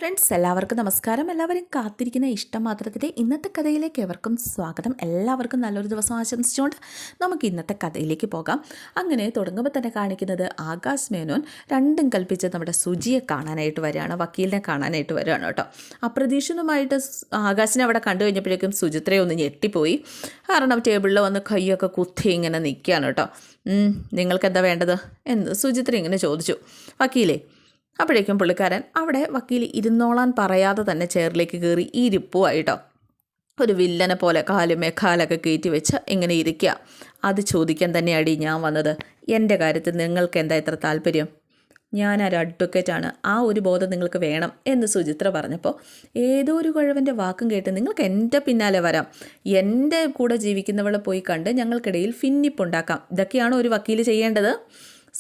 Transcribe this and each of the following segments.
Friends എല്ലാവർക്കും നമസ്കാരം. എല്ലാവരും കാത്തിരിക്കുന്ന ഇഷ്ടമാത്രത്തിൻ്റെ ഇന്നത്തെ കഥയിലേക്ക് എവർക്കും സ്വാഗതം. എല്ലാവർക്കും നല്ലൊരു ദിവസം ആശംസിച്ചുകൊണ്ട് നമുക്ക് ഇന്നത്തെ കഥയിലേക്ക് പോകാം. അങ്ങനെ തുടങ്ങുമ്പോൾ തന്നെ കാണിക്കുന്നത് ആകാശ് മേനോൻ രണ്ടും കൽപ്പിച്ച് നമ്മുടെ സുജിയെ കാണാനായിട്ട് വരികയാണ്, വക്കീലിനെ കാണാനായിട്ട് വരികയാണ് കേട്ടോ. അപ്രതീക്ഷിതമായിട്ട് ആകാശിനെ അവിടെ കണ്ടു കഴിഞ്ഞപ്പോഴേക്കും സുചിത്രയെ ഒന്ന് ഞെട്ടിപ്പോയി. കാരണം ടേബിളിൽ വന്ന് കൈയൊക്കെ കുത്തി ഇങ്ങനെ നിൽക്കുകയാണ് കേട്ടോ. നിങ്ങൾക്ക് എന്താ വേണ്ടത് എന്ന് സുചിത്ര ഇങ്ങനെ ചോദിച്ചു. വക്കീലേ. അപ്പോഴേക്കും പുള്ളിക്കാരൻ അവിടെ വക്കീൽ ഇരുന്നോളാൻ പറയാതെ തന്നെ ചെയറിലേക്ക് കയറി ഇരിപ്പുമായിട്ടോ. ഒരു വില്ലനെ പോലെ കാലൊക്കെ കയറ്റി വെച്ച് ഇങ്ങനെ ഇരിക്കുക. അത് ചോദിക്കാൻ തന്നെയാടി ഞാൻ വന്നത്. എൻ്റെ കാര്യത്തിൽ നിങ്ങൾക്ക് എന്താ ഇത്ര താല്പര്യം? ഞാനൊരു അഡ്വക്കേറ്റാണ്, ആ ഒരു ബോധം നിങ്ങൾക്ക് വേണം എന്ന് സുചിത്ര പറഞ്ഞപ്പോൾ ഏതോ ഒരു കുഴവൻ്റെ വാക്കും കേട്ട് നിങ്ങൾക്ക് എൻ്റെ പിന്നാലെ വരാം, എൻ്റെ കൂടെ ജീവിക്കുന്നവളെ പോയി കണ്ട് ഞങ്ങൾക്കിടയിൽ ഭിന്നിപ്പുണ്ടാക്കാം, ഇതൊക്കെയാണോ ഒരു വക്കീൽ ചെയ്യേണ്ടത്?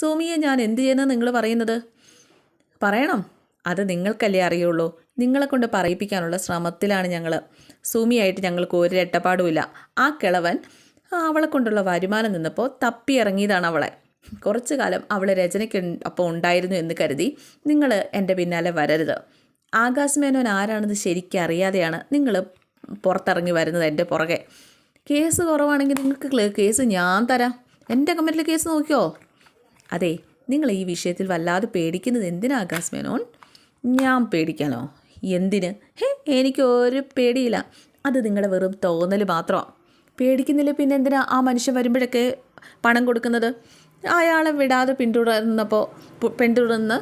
സോമിയെ ഞാൻ എന്ത് ചെയ്യുന്നത് നിങ്ങൾ പറയുന്നത്? പറയണം, അത് നിങ്ങൾക്കല്ലേ അറിയുള്ളൂ. നിങ്ങളെ കൊണ്ട് പറയിപ്പിക്കാനുള്ള ശ്രമത്തിലാണ് ഞങ്ങൾ. സുമിയായിട്ട് ഞങ്ങൾക്ക് ഒരു രട്ടപ്പാടുമില്ല. ആ കിളവൻ അവളെ കൊണ്ടുള്ള വരുമാനം നിന്നപ്പോൾ തപ്പി ഇറങ്ങിയതാണ് അവളെ. കുറച്ചു കാലം അവൾ രചനയ്ക്ക് അപ്പോൾ ഉണ്ടായിരുന്നു എന്ന് കരുതി നിങ്ങൾ എൻ്റെ പിന്നാലെ വരരുത്. ആകാശ് മേനോൻ ആരാണെന്ന് ശരിക്കും അറിയാതെയാണ് നിങ്ങൾ പുറത്തിറങ്ങി വരുന്നത് എൻ്റെ പുറകെ. കേസ് കുറവാണെങ്കിൽ നിങ്ങൾക്ക് കേസ് ഞാൻ തരാം. എൻ്റെ കമ്പനിയിലെ കേസ് നോക്കിയോ? അതെ, നിങ്ങൾ ഈ വിഷയത്തിൽ വല്ലാതെ പേടിക്കുന്നത് എന്തിനാ ആകാശ് മേനോൻ? ഞാൻ പേടിക്കാനോ? എന്തിന്? എനിക്കൊരു പേടിയില്ല. അത് നിങ്ങളുടെ വെറും തോന്നൽ മാത്രമാണ്. പേടിക്കുന്നില്ല പിന്നെ എന്തിനാ ആ മനുഷ്യൻ വരുമ്പോഴൊക്കെ പണം കൊടുക്കുന്നത്? അയാളെ വിടാതെ പിന്തുടർന്ന്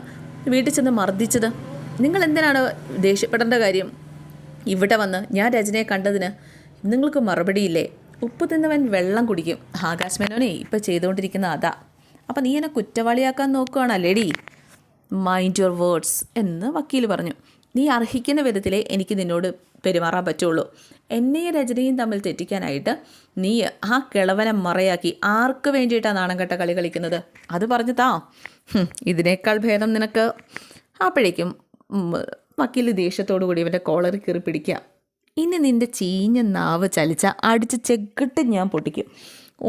വീട്ടിൽ ചെന്ന് മർദ്ദിച്ചത്? നിങ്ങൾ എന്തിനാണ് ദേഷ്യപ്പെടേണ്ട കാര്യം? ഇവിടെ വന്ന് ഞാൻ രചനയെ കണ്ടതിന് നിങ്ങൾക്ക് മറുപടിയില്ലേ? ഉപ്പ് തിന്നവൻ വെള്ളം കുടിക്കും. ആകാശ് മേനോനെ ഇപ്പോൾ ചെയ്തുകൊണ്ടിരിക്കുന്ന അതാ. അപ്പം നീ എന്നെ കുറ്റവാളിയാക്കാൻ നോക്കുകയാണല്ലേടി? മൈൻഡ് യുവർ വേർഡ്സ് എന്ന് വക്കീൽ പറഞ്ഞു. നീ അർഹിക്കുന്ന വിധത്തിലേ എനിക്ക് നിന്നോട് പെരുമാറാൻ പറ്റുള്ളൂ. എന്നെയും രചനയും തമ്മിൽ തെറ്റിക്കാനായിട്ട് നീ ആ കിളവനെ മറയാക്കി ആർക്ക് വേണ്ടിയിട്ടാണ് നാണം കെട്ട കളി കളിക്കുന്നത്? അത് പറഞ്ഞു താ. ഇതിനേക്കാൾ ഭേദം നിനക്ക്. അപ്പോഴേക്കും വക്കീൽ ദേഷ്യത്തോടു കൂടി ഇവൻ്റെ കോളറിൽ കയറി പിടിക്കുക. ഇനി നിൻ്റെ ചീഞ്ഞ നാവ് ചലിച്ച അടിച്ച് ചെകിട്ട് ഞാൻ പൊട്ടിക്കും.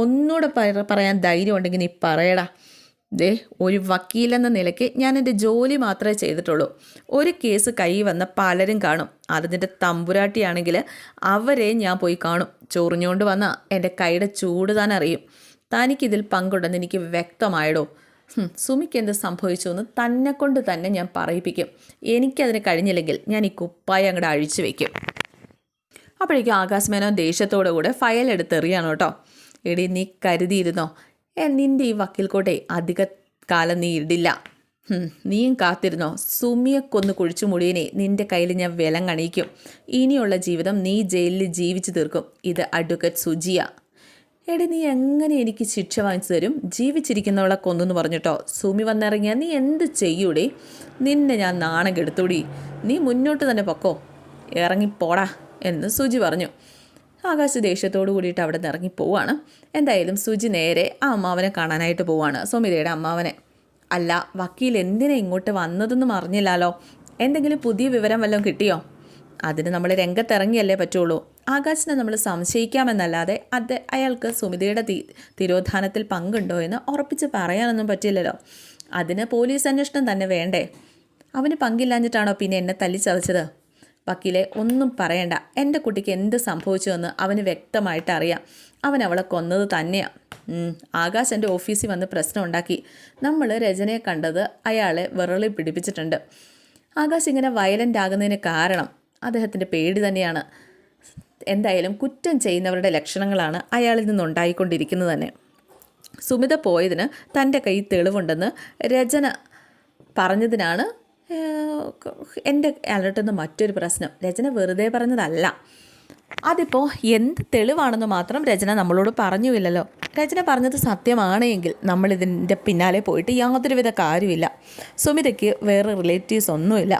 ഒന്നുകൂടെ പറയാൻ ധൈര്യം ഉണ്ടെങ്കിൽ നീ പറയടാ. ഒരു വക്കീലെന്ന നിലയ്ക്ക് ഞാൻ എൻ്റെ ജോലി മാത്രമേ ചെയ്തിട്ടുള്ളൂ. ഒരു കേസ് കൈ വന്ന പലരും കാണും. അതിൻ്റെ തമ്പുരാട്ടിയാണെങ്കിൽ അവരെ ഞാൻ പോയി കാണും. ചൊറിഞ്ഞുകൊണ്ട് വന്ന എൻ്റെ കൈയുടെ ചൂട് താൻ അറിയും. തനിക്കിതിൽ പങ്കുണ്ടെന്ന് എനിക്ക് വ്യക്തമായടോ. സുമിക്ക് എന്ത് സംഭവിച്ചു എന്ന് തന്നെ കൊണ്ട് തന്നെ ഞാൻ പറയിപ്പിക്കും. എനിക്കതിന് കഴിഞ്ഞില്ലെങ്കിൽ ഞാൻ ഈ കുപ്പായി അങ്ങോട്ട് അഴിച്ചു വയ്ക്കും. അപ്പോഴേക്കും ആകാശ് മേനോൻ ദേഷ്യത്തോടു കൂടെ ഫയൽ എടുത്തെറിയാണ് കേട്ടോ. എടി, നീ കരുതിയിരുന്നോ നിൻ്റെ ഈ വക്കീൽ കോട്ടെ അധിക കാലം നീ ഇടില്ല. നീയും കാത്തിരുന്നോ? സുമിയെ കൊന്ന് കുഴിച്ചു മുടിയനെ നിൻ്റെ കയ്യിൽ ഞാൻ വിലം കണിയിക്കും. ഇനിയുള്ള ജീവിതം നീ ജയിലിൽ ജീവിച്ചു തീർക്കും. ഇത് അഡ്വക്കേറ്റ് സുജിയ. എടി, നീ എങ്ങനെ എനിക്ക് ശിക്ഷ വാങ്ങിച്ചു തരും? ജീവിച്ചിരിക്കുന്നവളെ കൊന്നെന്ന് പറഞ്ഞിട്ടോ സുമി വന്നിറങ്ങിയാൽ നീ എന്ത് ചെയ്യൂടെ? നിന്നെ ഞാൻ നാണം കെടുത്തൂടി. നീ മുന്നോട്ട് തന്നെ പൊക്കോ, ഇറങ്ങിപ്പോടാ എന്ന് സുജി പറഞ്ഞു. ആകാശ് ദേഷ്യത്തോടു കൂടിയിട്ട് അവിടെ നിന്ന് ഇറങ്ങിപ്പോവാണ്. എന്തായാലും സുജി നേരെ ആ അമ്മാവനെ കാണാനായിട്ട് പോവാണ്, സുമിതയുടെ അമ്മാവനെ. അല്ല, വക്കീൽ എന്തിനാ ഇങ്ങോട്ട് വന്നതെന്നും അറിഞ്ഞില്ലല്ലോ. എന്തെങ്കിലും പുതിയ വിവരം വല്ലതും കിട്ടിയോ? അതിന് നമ്മൾ രംഗത്തിറങ്ങിയല്ലേ പറ്റുള്ളൂ. ആകാശിനെ നമ്മൾ സംശയിക്കാമെന്നല്ലാതെ അയാൾക്ക് സുമിതയുടെ തിരോധാനത്തിൽ പങ്കുണ്ടോ എന്ന് ഉറപ്പിച്ച് പറയാനൊന്നും പറ്റില്ലല്ലോ. അതിന് പോലീസ് അന്വേഷണം തന്നെ വേണ്ടേ? അവന് പങ്കില്ലാഞ്ഞിട്ടാണോ പിന്നെ എന്നെ തല്ലിച്ചതച്ചത്? വക്കീലെ, ഒന്നും പറയണ്ട. എൻ്റെ കുട്ടിക്ക് എന്ത് സംഭവിച്ചുവെന്ന് അവന് വ്യക്തമായിട്ട് അറിയാം. അവൻ അവളെ കൊന്നത് തന്നെയാണ്. ആകാശ് എൻ്റെ ഓഫീസിൽ വന്ന് പ്രശ്നം ഉണ്ടാക്കി. നമ്മൾ രചനയെ കണ്ടത് അയാളെ വിറളി പിടിപ്പിച്ചിട്ടുണ്ട്. ആകാശ് ഇങ്ങനെ വയലൻ്റ് ആകുന്നതിന് കാരണം അദ്ദേഹത്തിൻ്റെ പേടി തന്നെയാണ്. എന്തായാലും കുറ്റം ചെയ്യുന്നവരുടെ ലക്ഷണങ്ങളാണ് അയാളിൽ നിന്നുണ്ടായിക്കൊണ്ടിരിക്കുന്നത് തന്നെ. സുമിത പോയതിന് തൻ്റെ കയ്യിൽ തെളിവുണ്ടെന്ന് രചന പറഞ്ഞതിനാണ് എൻ്റെ അലട്ടുന്ന മറ്റൊരു പ്രശ്നം. രചന വെറുതെ പറഞ്ഞതല്ല. അതിപ്പോൾ എന്ത് തെളിവാണെന്ന് മാത്രം രചന നമ്മളോട് പറഞ്ഞുമില്ലല്ലോ. രചന പറഞ്ഞത് സത്യമാണെങ്കിൽ നമ്മളിതിൻ്റെ പിന്നാലെ പോയിട്ട് യാതൊരുവിധ കാര്യമില്ല. സുമിതയ്ക്ക് വേറെ റിലേറ്റീവ്സ് ഒന്നുമില്ല.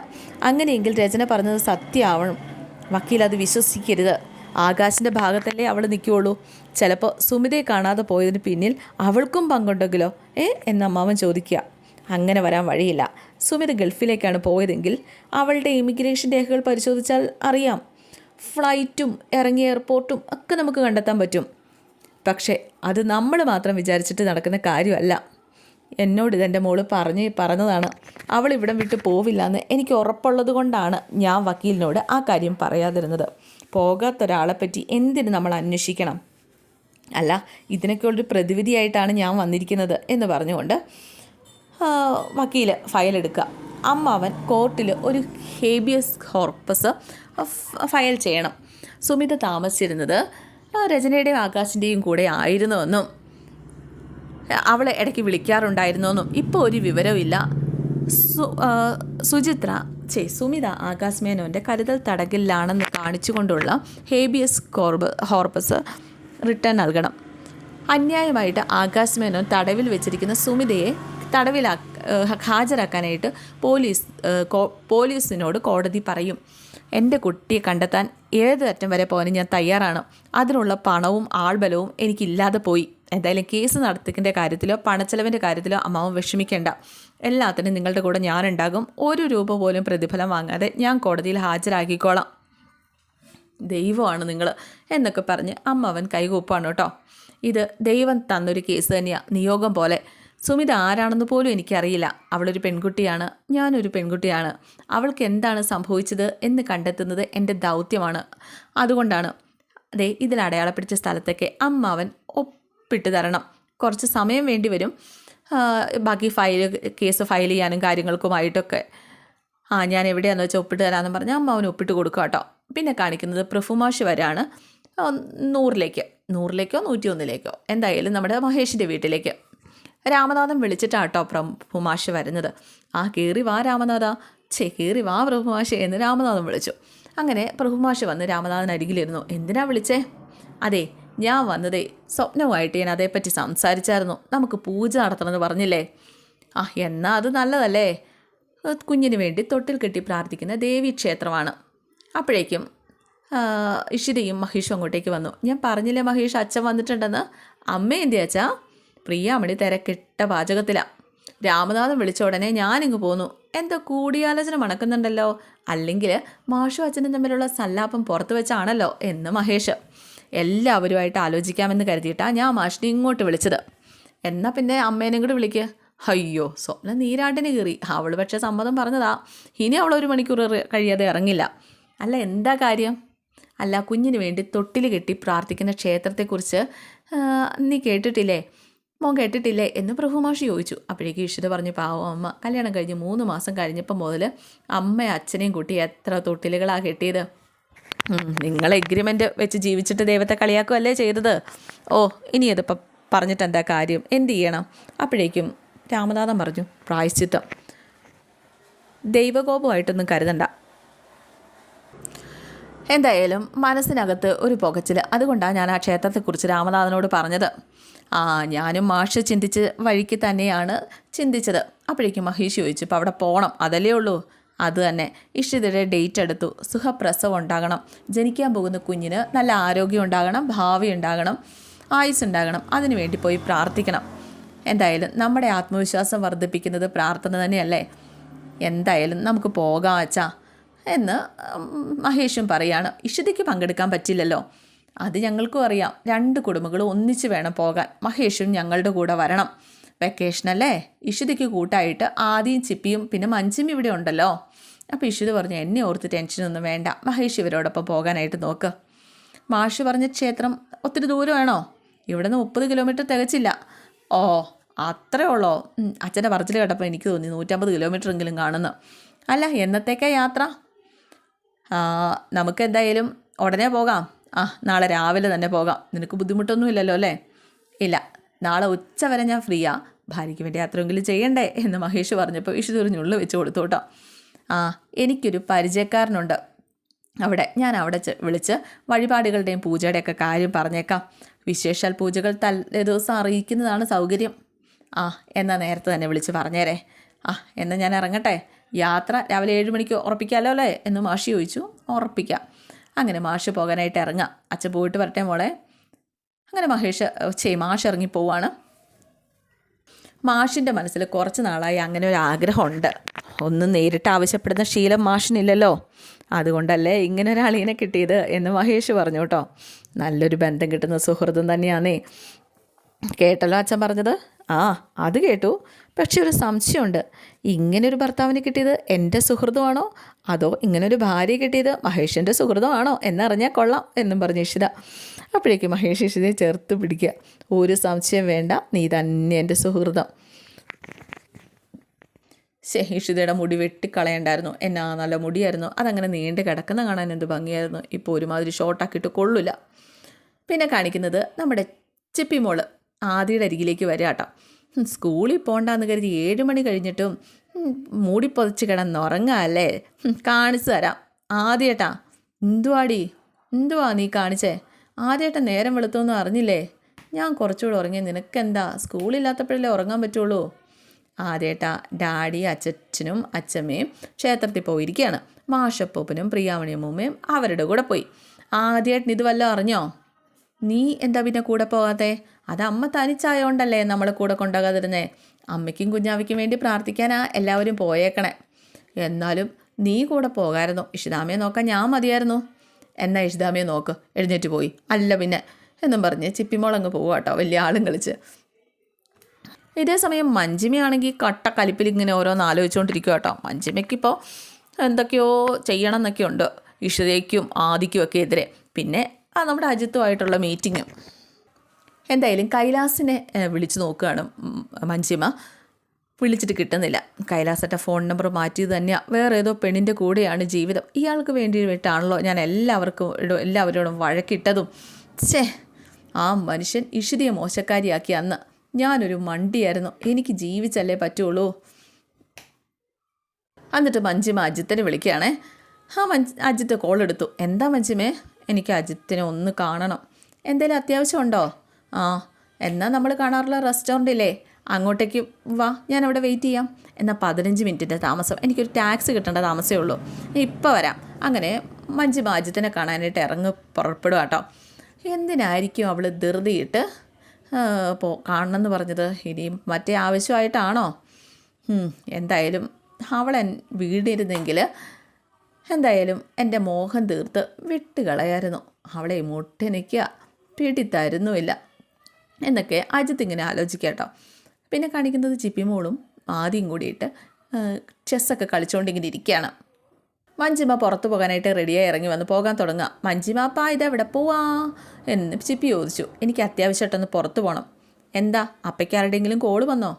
അങ്ങനെയെങ്കിൽ രചന പറഞ്ഞത് സത്യമാവണം. വക്കീൽ അത് വിശ്വസിക്കരുത്. ആകാശിൻ്റെ ഭാഗത്തല്ലേ അവൾ നിൽക്കുകയുള്ളൂ. ചിലപ്പോൾ സുമിതയെ കാണാതെ പോയതിന് പിന്നിൽ അവൾക്കും പങ്കുണ്ടെങ്കിലോ എന്ന് അമ്മാവൻ ചോദിക്കുക. അങ്ങനെ വരാൻ വഴിയില്ല. സുമിത ഗൾഫിലേക്കാണ് പോയതെങ്കിൽ അവളുടെ ഇമിഗ്രേഷൻ രേഖകൾ പരിശോധിച്ചാൽ അറിയാം. ഫ്ലൈറ്റും ഇറങ്ങിയ എയർപോർട്ടും ഒക്കെ നമുക്ക് കണ്ടെത്താൻ പറ്റും. പക്ഷേ അത് നമ്മൾ മാത്രം വിചാരിച്ചിട്ട് നടക്കുന്ന കാര്യമല്ല. എന്നോട് ഇതെൻ്റെ മോള് പറഞ്ഞതാണ്. അവൾ ഇവിടം വിട്ട് പോവില്ല എന്ന് എനിക്ക് ഉറപ്പുള്ളത് കൊണ്ടാണ് ഞാൻ വക്കീലിനോട് ആ കാര്യം പറയാതിരുന്നത്. പോകാത്തൊരാളെപ്പറ്റി എന്തിന് നമ്മൾ അന്വേഷിക്കണം? അല്ല, ഇതിനൊക്കെയുള്ളൊരു പ്രതിവിധിയായിട്ടാണ് ഞാൻ വന്നിരിക്കുന്നത് എന്ന് പറഞ്ഞുകൊണ്ട് വക്കീൽ ഫയലെടുക്കുക. അമ്മാവൻ കോർട്ടിൽ ഒരു ഹേബിയസ് കോർപ്പസ് ഫയൽ ചെയ്യണം. സുമിത താമസിച്ചിരുന്നത് രചനയുടെയും ആകാശിൻ്റെയും കൂടെ ആയിരുന്നുവെന്നും അവളെ ഇടയ്ക്ക് വിളിക്കാറുണ്ടായിരുന്നുവെന്നും ഇപ്പോൾ ഒരു വിവരമില്ല. സുമിത ആകാശ് മേനോൻ്റെ കരുതൽ തടങ്കലിലാണെന്ന് കാണിച്ചുകൊണ്ടുള്ള ഹേബിയസ് കോർപ്പസ് റിട്ടേൺ നൽകണം. അന്യായമായിട്ട് ആകാശ് മേനോൻ തടവിൽ വെച്ചിരിക്കുന്ന സുമിതയെ ഹാജരാക്കാനായിട്ട് പോലീസിനോട് കോടതി പറയും. എൻ്റെ കുട്ടിയെ കണ്ടെത്താൻ ഏത് അറ്റം വരെ പോകാനും ഞാൻ തയ്യാറാണ്. അതിനുള്ള പണവും ആൾബലവും എനിക്കില്ലാതെ പോയി. എന്തായാലും കേസ് നടത്തിക്കിൻ്റെ കാര്യത്തിലോ പണച്ചെലവിൻ്റെ കാര്യത്തിലോ അമ്മാവൻ വിഷമിക്കേണ്ട. എല്ലാത്തിനും നിങ്ങളുടെ കൂടെ ഞാനുണ്ടാകും. 1 രൂപ പോലും പ്രതിഫലം വാങ്ങാതെ ഞാൻ കോടതിയിൽ ഹാജരാക്കിക്കോളാം. ദൈവമാണ് നിങ്ങൾ എന്നൊക്കെ പറഞ്ഞ് അമ്മാവൻ കൈകൂപ്പാണ് കേട്ടോ. ഇത് ദൈവം തന്നൊരു കേസ് തന്നെയാണ്, നിയോഗം പോലെ. സുമിത ആരാണെന്ന് പോലും എനിക്കറിയില്ല. അവളൊരു പെൺകുട്ടിയാണ്, ഞാനൊരു പെൺകുട്ടിയാണ്. അവൾക്ക് എന്താണ് സംഭവിച്ചത് എന്ന് കണ്ടെത്തുന്നത് എൻ്റെ ദൗത്യമാണ്. അതുകൊണ്ടാണ് ഇതിൽ അടയാളപ്പിടിച്ച സ്ഥലത്തൊക്കെ അമ്മാവൻ ഒപ്പിട്ട് തരണം. കുറച്ച് സമയം വേണ്ടി വരും ബാക്കി കേസ് ഫയൽ ചെയ്യാനും കാര്യങ്ങൾക്കുമായിട്ടൊക്കെ. ഞാൻ എവിടെയാണെന്ന് വെച്ചാൽ ഒപ്പിട്ട് തരാമെന്ന് പറഞ്ഞാൽ അമ്മാവൻ ഒപ്പിട്ട് കൊടുക്കുക കേട്ടോ. പിന്നെ കാണിക്കുന്നത് പ്രഫുമാഷ് വരാണ് 100-ലേക്കോ 101-ലേക്കോ എന്തായാലും നമ്മുടെ മഹേഷിൻ്റെ വീട്ടിലേക്ക്. രാമനാഥൻ വിളിച്ചിട്ടാണ് കേട്ടോ പ്രഭുമാഷ് വരുന്നത്. കയറി വാ രാമനാഥ, കയറി വാ പ്രഭുമാഷ് എന്ന് രാമനാഥൻ വിളിച്ചു. അങ്ങനെ പ്രഭുമാഷ് വന്ന് രാമനാഥൻ അരികിലിരുന്നു. എന്തിനാ വിളിച്ചേ? അതെ, ഞാൻ വന്നതേ സ്വപ്നവുമായിട്ട് ഞാൻ അതേപ്പറ്റി സംസാരിച്ചായിരുന്നു. നമുക്ക് പൂജ നടത്തണമെന്ന് പറഞ്ഞില്ലേ? എന്നാൽ അത് നല്ലതല്ലേ. കുഞ്ഞിന് വേണ്ടി തൊട്ടിൽ കെട്ടി പ്രാർത്ഥിക്കുന്ന ദേവീക്ഷേത്രമാണ്. അപ്പോഴേക്കും ഇഷിതയും മഹേഷും അങ്ങോട്ടേക്ക് വന്നു. ഞാൻ പറഞ്ഞില്ലേ മഹേഷ്, അച്ഛൻ വന്നിട്ടുണ്ടെന്ന്. അമ്മ എന്തി അച്ഛാ? പ്രിയാമണി തിരക്കിട്ട പാചകത്തിലാണ്. രാമനാഥൻ വിളിച്ച ഉടനെ ഞാനിങ്ങ് പോന്നു. എന്തോ കൂടിയാലോചന മണക്കുന്നുണ്ടല്ലോ. അല്ലെങ്കിൽ മാഷും അച്ഛനും തമ്മിലുള്ള സല്ലാപം പുറത്തു വെച്ചാണല്ലോ എന്ന് മഹേഷ്. എല്ലാവരുമായിട്ട് ആലോചിക്കാമെന്ന് കരുതിയിട്ടാണ് ഞാൻ മാഷിനെ ഇങ്ങോട്ട് വിളിച്ചത്. എന്നാൽ പിന്നെ അമ്മേനെ കൂടി വിളിക്കുക. അയ്യോ, സ്വപ്നം നീരാട്ടിന് കയറി. അവൾ പക്ഷേ സമ്മതം പറഞ്ഞതാ. ഇനി അവൾ 1 മണിക്കൂർ കഴിയാതെ ഇറങ്ങില്ല. അല്ല, എന്താ കാര്യം? അല്ല, കുഞ്ഞിന് വേണ്ടി തൊട്ടിൽ കെട്ടി പ്രാർത്ഥിക്കുന്ന ക്ഷേത്രത്തെക്കുറിച്ച് നീ കേട്ടിട്ടില്ലേ? മോൻ കേട്ടിട്ടില്ലേ എന്ന് പ്രഭുമാഷി ചോദിച്ചു. അപ്പോഴേക്കും ഇഷിത പറഞ്ഞു, പാവം അമ്മ കല്യാണം കഴിഞ്ഞ് 3 മാസം കഴിഞ്ഞപ്പോൾ മുതൽ അമ്മയും അച്ഛനെയും കൂട്ടി എത്ര തൊട്ടിലുകളാണ് കെട്ടിയത്. നിങ്ങൾ എഗ്രിമെൻ്റ് വെച്ച് ജീവിച്ചിട്ട് ദൈവത്തെ കളിയാക്കുകയല്ലേ ചെയ്തത്. ഇനി അതിപ്പോൾ പറഞ്ഞിട്ട് എന്താ കാര്യം? എന്ത് ചെയ്യണം? അപ്പോഴേക്കും രാമനാഥൻ പറഞ്ഞു, പ്രായശ്ചിത്തം. ദൈവകോപമായിട്ടൊന്നും കരുതണ്ട. എന്തായാലും മനസ്സിനകത്ത് ഒരു പുകച്ചിൽ. അതുകൊണ്ടാണ് ഞാൻ ആ ക്ഷേത്രത്തെക്കുറിച്ച് രാമനാഥനോട് പറഞ്ഞത്. ഞാനും മാഷ് ചിന്തിച്ച് വഴിക്ക് തന്നെയാണ് ചിന്തിച്ചത്. അപ്പോഴേക്കും മഹേഷ് ചോദിച്ചു, ഇപ്പോൾ അവിടെ പോകണം, അതല്ലേ ഉള്ളൂ? അത് തന്നെ. ഇഷിതയുടെ ഡേറ്റ് എടുത്തു. സുഖപ്രസവം ഉണ്ടാകണം. ജനിക്കാൻ പോകുന്ന കുഞ്ഞിന് നല്ല ആരോഗ്യം ഉണ്ടാകണം, ഭാവി ഉണ്ടാകണം, ആയുസ് ഉണ്ടാകണം. അതിനു വേണ്ടി പോയി പ്രാർത്ഥിക്കണം. എന്തായാലും നമ്മുടെ ആത്മവിശ്വാസം വർദ്ധിപ്പിക്കുന്നത് പ്രാർത്ഥന തന്നെയല്ലേ. എന്തായാലും നമുക്ക് പോകാം അച്ഛാ എന്ന് മഹേഷും പറയാണ്. ഇഷിതയ്ക്ക് പങ്കെടുക്കാൻ പറ്റില്ലല്ലോ. അത് ഞങ്ങൾക്കും അറിയാം. 2 കുടുംബങ്ങളും ഒന്നിച്ച് വേണം പോകാൻ. മഹേഷും ഞങ്ങളുടെ കൂടെ വരണം. വെക്കേഷനല്ലേ. ഇഷിതയ്ക്ക് കൂട്ടായിട്ട് ആദിയും ചിപ്പിയും പിന്നെ മഞ്ചും ഇവിടെ ഉണ്ടല്ലോ. അപ്പോൾ ഇഷിത പറഞ്ഞു, എന്നെ ഓർത്ത് ടെൻഷനൊന്നും വേണ്ട, മഹേഷ് ഇവരോടൊപ്പം പോകാനായിട്ട് നോക്ക്. മാഷ് പറഞ്ഞ ക്ഷേത്രം ഒത്തിരി ദൂരമാണോ? ഇവിടെ നിന്ന് 30 കിലോമീറ്റർ തികച്ചില്ല. അത്രേ ഉള്ളോ? അച്ഛൻ്റെ പറച്ചിൽ കേട്ടപ്പോൾ എനിക്ക് തോന്നി 150 കിലോമീറ്ററെങ്കിലും കാണുന്നു. അല്ല, എന്നത്തേക്കാ യാത്ര? നമുക്ക് എന്തായാലും ഉടനെ പോകാം. നാളെ രാവിലെ തന്നെ പോകാം. നിനക്ക് ബുദ്ധിമുട്ടൊന്നും ഇല്ലല്ലോ അല്ലേ? ഇല്ല, നാളെ ഉച്ച വരെ ഞാൻ ഫ്രീയാ. ഭാര്യയ്ക്ക് വേണ്ടി യാത്രയെങ്കിലും ചെയ്യണ്ടേ എന്ന് മഹേഷ് പറഞ്ഞപ്പോൾ ഇഷിതൊരു ഞുള്ളു വെച്ച് കൊടുത്തു കേട്ടോ. എനിക്കൊരു പരിചയക്കാരനുണ്ട് അവിടെ. ഞാൻ അവിടെ വിളിച്ച് വഴിപാടുകളുടെയും പൂജയുടെയൊക്കെ കാര്യം പറഞ്ഞേക്കാം. വിശേഷാൽ പൂജകൾ തലേ ദിവസം അറിയിക്കുന്നതാണ് സൗകര്യം. എന്നാൽ നേരത്തെ തന്നെ വിളിച്ച് പറഞ്ഞേരേ. എന്നാൽ ഞാൻ ഇറങ്ങട്ടെ. യാത്ര രാവിലെ 7 മണിക്ക് ഉറപ്പിക്കാമല്ലോ അല്ലേ എന്ന് മാഷി ചോദിച്ചു. ഉറപ്പിക്കാം. അങ്ങനെ മാഷ് പോകാനായിട്ട് ഇറങ്ങാം. അച്ഛൻ പോയിട്ട് വരട്ടെ മോളെ. അങ്ങനെ മാഷ് ഇറങ്ങി പോവാണ്. മാഷിൻ്റെ മനസ്സിൽ കുറച്ച് നാളായി അങ്ങനെ ഒരു ആഗ്രഹമുണ്ട്. ഒന്നും നേരിട്ട് ആവശ്യപ്പെടുന്ന ശീലം മാഷിനില്ലല്ലോ. അതുകൊണ്ടല്ലേ ഇങ്ങനെ ഒരാളിനെ കിട്ടിയത് എന്ന് മഹേഷ് പറഞ്ഞു കേട്ടോ. നല്ലൊരു ബന്ധം കിട്ടുന്ന സുഹൃത്തും തന്നെയാണേ. കേട്ടല്ലോ അച്ഛൻ പറഞ്ഞത്? അത് കേട്ടു. പക്ഷെ ഒരു സംശയമുണ്ട്, ഇങ്ങനൊരു ഭർത്താവിന് കിട്ടിയത് എൻ്റെ സുഹൃതമാണോ അതോ ഇങ്ങനൊരു ഭാര്യ കിട്ടിയത് മഹേഷിൻ്റെ സുഹൃതമാണോ എന്നറിഞ്ഞാൽ കൊള്ളാം എന്നും പറഞ്ഞ് ഇഷിത. അപ്പോഴേക്കും മഹേഷ് ഇഷിതയെ ചേർത്ത് പിടിക്കുക. ഒരു സംശയം വേണ്ട, നീ തന്നെ എൻ്റെ സുഹൃതം. ഇഷിതയുടെ മുടി വെട്ടിക്കളയണ്ടായിരുന്നു, എന്നാ നല്ല മുടിയായിരുന്നു, അതങ്ങനെ നീണ്ട് കിടക്കുന്ന കാണാൻ എന്ത് ഭംഗിയായിരുന്നു. ഇപ്പോൾ ഒരുമാതിരി ഷോർട്ടാക്കിയിട്ട് കൊള്ളില്ല. പിന്നെ കാണിക്കുന്നത് നമ്മുടെ ചിപ്പിമോള് ആദിയുടെ അരികിലേക്ക് വരിക കേട്ടോ. സ്കൂളിൽ പോകണ്ടെന്ന് കരുതി 7 മണി കഴിഞ്ഞിട്ടും മൂടി പൊതിച്ച് കിടന്നുറങ്ങാല്ലേ, കാണിച്ചു തരാം. ആദ്യേട്ടാ എന്തുവാ നീ കാണിച്ചേ? ആദ്യേട്ടൻ നേരം വെളുത്തൊന്നും അറിഞ്ഞില്ലേ? ഞാൻ കുറച്ചുകൂടെ ഉറങ്ങി, നിനക്കെന്താ? സ്കൂളില്ലാത്തപ്പോഴല്ലേ ഉറങ്ങാൻ പറ്റുള്ളൂ. ആദ്യേട്ടാ, ഡാഡി അച്ഛനും അച്ഛമ്മയും ക്ഷേത്രത്തിൽ പോയിരിക്കുകയാണ്. മാഷപ്പൂപ്പനും പ്രിയാമണിയമ്മൂമ്മയും അവരുടെ കൂടെ പോയി. ആദ്യേട്ടൻ ഇത് വല്ലതും അറിഞ്ഞോ? നീ എന്താ പിന്നെ കൂടെ പോകാതെ? അത് അമ്മ തനിച്ചായോണ്ടല്ലേ നമ്മൾ കൂടെ കൊണ്ടുപോകാതിരുന്നേ. അമ്മയ്ക്കും കുഞ്ഞാവയ്ക്കും വേണ്ടി പ്രാർത്ഥിക്കാനാ എല്ലാവരും പോയേക്കണേ. എന്നാലും നീ കൂടെ പോകാമായിരുന്നു. ഇഷിതാമ്മയെ നോക്കാൻ ഞാൻ മതിയായിരുന്നു. എന്നാൽ ഇഷിതാമ്മയെ നോക്ക്, എഴുന്നേറ്റ് പോയി. അല്ല പിന്നെ എന്നും പറഞ്ഞ് ചിപ്പിമോളങ്ങ് പോവുക കേട്ടോ, വലിയ ആളും കളിച്ച്. ഇതേ സമയം മഞ്ജിമയാണെങ്കിൽ കട്ട കലിപ്പിൽ ഇങ്ങനെ ഓരോന്ന് ആലോചിച്ചുകൊണ്ടിരിക്കുക കേട്ടോ. മഞ്ജിമയ്ക്കിപ്പോൾ എന്തൊക്കെയോ ചെയ്യണം എന്നൊക്കെ ഉണ്ട്, ഇഷിതയ്ക്കും ആദിക്കും ഒക്കെ എതിരെ. പിന്നെ നമ്മുടെ അജിത്തുമായിട്ടുള്ള മീറ്റിങ്ങും. എന്തായാലും കൈലാസിനെ വിളിച്ച് നോക്കുകയാണ് മഞ്ജിമ. വിളിച്ചിട്ട് കിട്ടുന്നില്ല. കൈലാസത്തെ ഫോൺ നമ്പർ മാറ്റിയത് തന്നെയാണ്. വേറെ ഏതോ പെണ്ണിൻ്റെ കൂടെയാണ് ജീവിതം. ഇയാൾക്ക് വേണ്ടിയിട്ടാണല്ലോ ഞാൻ എല്ലാവരോടും വഴക്കിട്ടതും. ആ മനുഷ്യൻ ഇഷിതയെ മോശക്കാരിയാക്കി. അന്ന് ഞാനൊരു മണ്ടിയായിരുന്നു, എനിക്ക് ജീവിച്ചല്ലേ പറ്റുള്ളൂ. എന്നിട്ട് മഞ്ജിമ അജിത്തിനെ വിളിക്കുകയാണേ. അജിത്ത് കോൾ എടുത്തു. എന്താ മഞ്ജിമേ? എനിക്ക് അജിത്തിനെ ഒന്ന് കാണണം. എന്തെങ്കിലും അത്യാവശ്യമുണ്ടോ? എന്നാൽ നമ്മൾ കാണാറുള്ള റെസ്റ്റോറൻറ്റില്ലേ, അങ്ങോട്ടേക്ക് വാ, ഞാനവിടെ വെയിറ്റ് ചെയ്യാം. എന്നാൽ 15 മിനിറ്റിൻ്റെ താമസം, എനിക്കൊരു ടാക്സി കിട്ടേണ്ട താമസമേ ഉള്ളൂ, ഇപ്പോൾ വരാം. അങ്ങനെ മഞ്ജിമ അജിത്തിനെ കാണാനായിട്ട് പുറപ്പെടുക കേട്ടോ. എന്തിനായിരിക്കും അവൾ ധൃതിയിട്ട് കാണണമെന്ന് പറഞ്ഞത്? ഇനിയും മറ്റേ ആവശ്യമായിട്ടാണോ? എന്തായാലും അവളെ വീടിരുന്നെങ്കിൽ എന്തായാലും എൻ്റെ മോഹം തീർത്ത് വിട്ടുകളയായിരുന്നു. അവളെ മുട്ടിനിക്കുക പിടിത്തരുന്നുമില്ല എന്നൊക്കെ അജിത്ത് ഇങ്ങനെ ആലോചിക്കുക കേട്ടോ. പിന്നെ കാണിക്കുന്നത് ചിപ്പിമോളും ആദ്യം കൂടിയിട്ട് ചെസ്സൊക്കെ കളിച്ചുകൊണ്ടിങ്ങനെ ഇരിക്കുകയാണ്. മഞ്ജിമ പുറത്ത് പോകാനായിട്ട് റെഡിയായി ഇറങ്ങി വന്ന് പോകാൻ തുടങ്ങുക. മഞ്ജിമ അപ്പാ ഇതെവിടെ പോവാ എന്ന് ചിപ്പി ചോദിച്ചു. എനിക്ക് അത്യാവശ്യമായിട്ടൊന്ന് പുറത്ത് പോകണം. എന്താ, അപ്പയ്ക്കാരുടെയെങ്കിലും കോള് വന്നോ?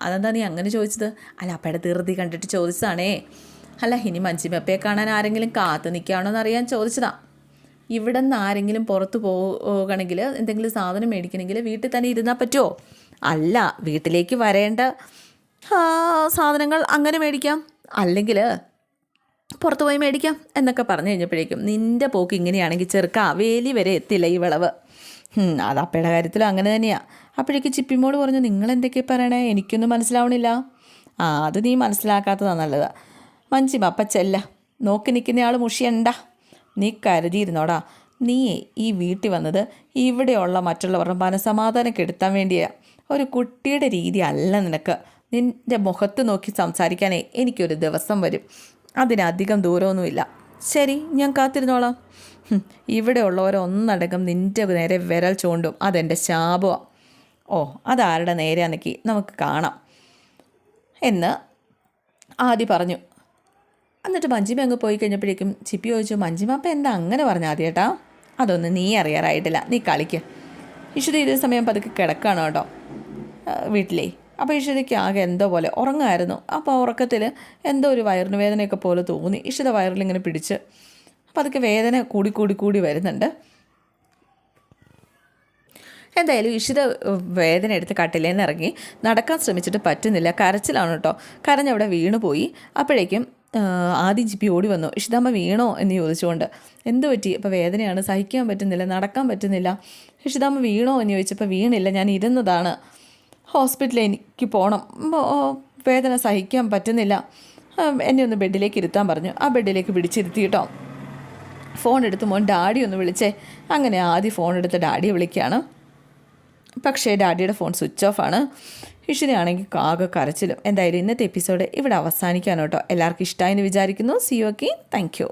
അതെന്താ നീ അങ്ങനെ ചോദിച്ചത്? അല്ല, അപ്പയുടെ ധൃതി കണ്ടിട്ട് ചോദിച്ചതാണേ. അല്ല, ഇനി മഞ്ജിമപ്പയെ കാണാൻ ആരെങ്കിലും കാത്തു നിൽക്കുകയാണോ എന്നറിയാൻ ചോദിച്ചതാ. ഇവിടെ നിന്ന് ആരെങ്കിലും പുറത്ത് പോകണമെങ്കിൽ എന്തെങ്കിലും സാധനം മേടിക്കണമെങ്കിൽ വീട്ടിൽ തന്നെ ഇരുന്നാൽ പറ്റുമോ? അല്ല, വീട്ടിലേക്ക് വരേണ്ട സാധനങ്ങൾ അങ്ങനെ മേടിക്കാം, അല്ലെങ്കിൽ പുറത്ത് പോയി മേടിക്കാം എന്നൊക്കെ പറഞ്ഞു കഴിഞ്ഞപ്പോഴേക്കും നിൻ്റെ പോക്ക് ഇങ്ങനെയാണെങ്കിൽ ചെറുക്ക വേലി വരെ എത്തില്ല ഈ വിളവ്. അത് അപ്പയുടെ കാര്യത്തിലും അങ്ങനെ തന്നെയാണ്. അപ്പോഴേക്ക് ചിപ്പിമോള് പറഞ്ഞു, നിങ്ങളെന്തൊക്കെയാണ് പറയണേ? എനിക്കൊന്നും മനസ്സിലാവണില്ല. അത് നീ മനസ്സിലാക്കാത്തതാണ് നല്ലത്. മഞ്ജിമ അപ്പം ചെല്ല, നോക്കി നിൽക്കുന്നയാൾ മുഷിയണ്ട. നീ കരുതിയിരുന്നോടാ, നീ ഈ വീട്ടിൽ വന്നത് ഇവിടെയുള്ള മറ്റുള്ളവരുടെ മനസമാധാനം കെടുത്താൻ വേണ്ടിയാണ്. ഒരു കുട്ടിയുടെ രീതി അല്ല നിനക്ക്. നിൻ്റെ മുഖത്ത് നോക്കി സംസാരിക്കാനേ എനിക്കൊരു ദിവസം വരും. അതിനധികം ദൂരമൊന്നുമില്ല. ശരി, ഞാൻ കാത്തിരുന്നോളാം. ഇവിടെ ഉള്ളവരൊന്നടങ്കം നിൻ്റെ നേരെ വിരൽ ചൂണ്ടും. അതെൻ്റെ ശാപമാണ്. അതാരുടെ നേരെയാണെന്നൊക്കെ നമുക്ക് കാണാം എന്ന് ആദി പറഞ്ഞു. എന്നിട്ട് മഞ്ജിമ അങ്ങ് പോയി കഴിഞ്ഞപ്പോഴേക്കും ചിപ്പി ചോദിച്ചു, മഞ്ജിമ അപ്പം എന്താ അങ്ങനെ പറഞ്ഞു ആദ്യേട്ടാ? അതൊന്നും നീ അറിയാറായിട്ടില്ല, നീ കളിക്ക്. ഇഷിത ഇതേ സമയം പതുക്കെ കിടക്കുകയാണ് കേട്ടോ വീട്ടിലേ. അപ്പോൾ ഇഷിതയ്ക്ക് ആകെ എന്തോ പോലെ ഉറങ്ങായിരുന്നു. അപ്പോൾ ഉറക്കത്തിൽ എന്തോ ഒരു വയറിന് വേദനയൊക്കെ പോലെ തോന്നി. ഇഷിത വയറിലിങ്ങനെ പിടിച്ച് അപ്പോൾ അതൊക്കെ വേദന കൂടി വരുന്നുണ്ട്. എന്തായാലും ഇഷിത വേദന എടുത്ത് കട്ടിലേന്ന് ഇറങ്ങി നടക്കാൻ ശ്രമിച്ചിട്ട് പറ്റുന്നില്ല. കരച്ചിലാണ് കേട്ടോ. കരഞ്ഞവിടെ വീണു പോയി. അപ്പോഴേക്കും ആദ്യം ചിപ്പി ഓടി വന്നു. ഇഷിതാമ്മ വീണോ എന്ന് ചോദിച്ചുകൊണ്ട്. എന്ത് പറ്റി? അപ്പോൾ വേദനയാണ്, സഹിക്കാൻ പറ്റുന്നില്ല, നടക്കാൻ പറ്റുന്നില്ല. ഇഷിതാമ്മ വീണോ എന്ന് ചോദിച്ചപ്പോൾ വീണില്ല, ഞാൻ ഇരുന്നതാണ്. ഹോസ്പിറ്റലിൽ എനിക്ക് പോകണം, വേദന സഹിക്കാൻ പറ്റുന്നില്ല, എന്നെ ഒന്ന് ബെഡിലേക്ക് ഇരുത്താൻ പറഞ്ഞു. ആ ബെഡിലേക്ക് പിടിച്ചിരുത്തി കേട്ടോ. ഫോൺ എടുത്ത് മോൻ ഡാഡി ഒന്ന് വിളിച്ചേ. അങ്ങനെ ആദ്യം ഫോൺ എടുത്ത് ഡാഡിയെ വിളിക്കുകയാണ്. പക്ഷേ ഡാഡിയുടെ ഫോൺ സ്വിച്ച് ഓഫ് ആണ്. ഇഷിതയാണെങ്കിൽ ആകെ കരച്ചിലും. എന്തായാലും ഇന്നത്തെ എപ്പിസോഡ് ഇവിടെ അവസാനിക്കാനോട്ടോ. എല്ലാവർക്കും ഇഷ്ടമായെന്ന് വിചാരിക്കുന്നു. See you. Okay, thank U.